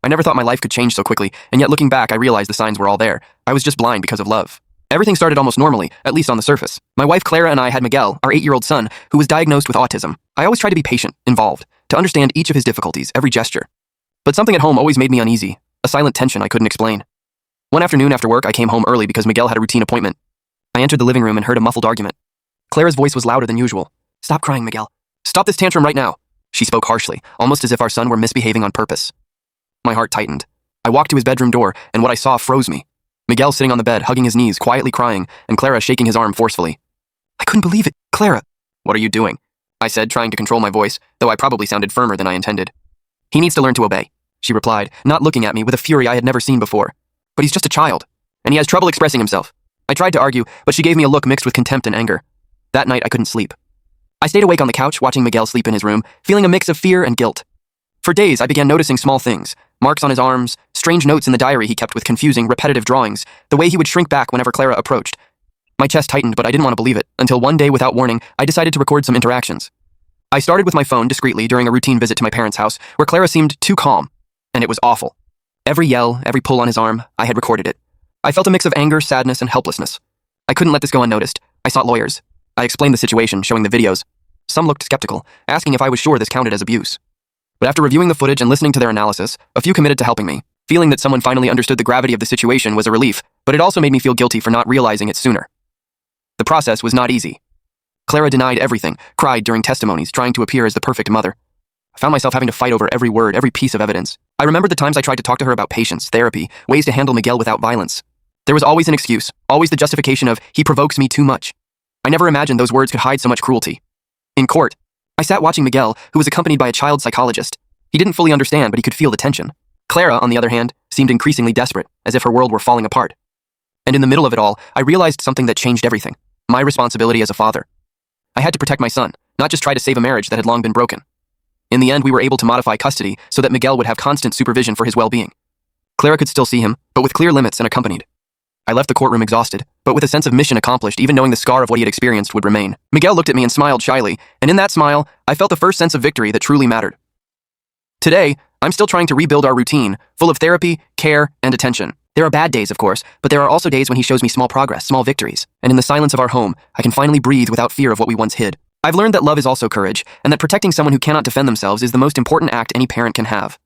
never thought my life could change so quickly, and yet looking back, I realized the signs were all there. I was just blind because of love. Everything started almost normally, at least on the surface. My wife Clara and I had Miguel, our 8-year-old son, who was diagnosed with autism. I always tried to be patient, involved, to understand each of his difficulties, every gesture. But something at home always made me uneasy, a silent tension I couldn't explain. One afternoon after work, I came home early because Miguel had a routine appointment. I entered the living room and heard a muffled argument. Clara's voice was louder than usual. "Stop crying, Miguel. Stop this tantrum right now." She spoke harshly, almost as if our son were misbehaving on purpose. My heart tightened. I walked to his bedroom door, and what I saw froze me. Miguel sitting on the bed, hugging his knees, quietly crying, and Clara shaking his arm forcefully. I couldn't believe it. "Clara." "What are you doing?" I said, trying to control my voice, though I probably sounded firmer than I intended. "He needs to learn to obey," she replied, not looking at me with a fury I had never seen before. "But he's just a child, and he has trouble expressing himself." I tried to argue, but she gave me a look mixed with contempt and anger. That night, I couldn't sleep. I stayed awake on the couch, watching Miguel sleep in his room, feeling a mix of fear and guilt. For days, I began noticing small things, marks on his arms, strange notes in the diary he kept with confusing, repetitive drawings, the way he would shrink back whenever Clara approached. My chest tightened, but I didn't want to believe it, until one day, without warning, I decided to record some interactions. I started with my phone discreetly during a routine visit to my parents' house, where Clara seemed too calm, and it was awful. Every yell, every pull on his arm, I had recorded it. I felt a mix of anger, sadness, and helplessness. I couldn't let this go unnoticed. I sought lawyers. I explained the situation, showing the videos. Some looked skeptical, asking if I was sure this counted as abuse. But after reviewing the footage and listening to their analysis, a few committed to helping me. Feeling that someone finally understood the gravity of the situation was a relief, but it also made me feel guilty for not realizing it sooner. The process was not easy. Clara denied everything, cried during testimonies, trying to appear as the perfect mother. I found myself having to fight over every word, every piece of evidence. I remembered the times I tried to talk to her about patience, therapy, ways to handle Miguel without violence. There was always an excuse, always the justification of, "He provokes me too much." I never imagined those words could hide so much cruelty. In court, I sat watching Miguel, who was accompanied by a child psychologist. He didn't fully understand, but he could feel the tension. Clara, on the other hand, seemed increasingly desperate, as if her world were falling apart. And in the middle of it all, I realized something that changed everything. My responsibility as a father. I had to protect my son, not just try to save a marriage that had long been broken. In the end, we were able to modify custody so that Miguel would have constant supervision for his well-being. Clara could still see him, but with clear limits and accompanied. I left the courtroom exhausted, but with a sense of mission accomplished, even knowing the scar of what he had experienced would remain. Miguel looked at me and smiled shyly, and in that smile, I felt the first sense of victory that truly mattered. Today, I'm still trying to rebuild our routine, full of therapy, care, and attention. There are bad days, of course, but there are also days when he shows me small progress, small victories, and in the silence of our home, I can finally breathe without fear of what we once hid. I've learned that love is also courage, and that protecting someone who cannot defend themselves is the most important act any parent can have.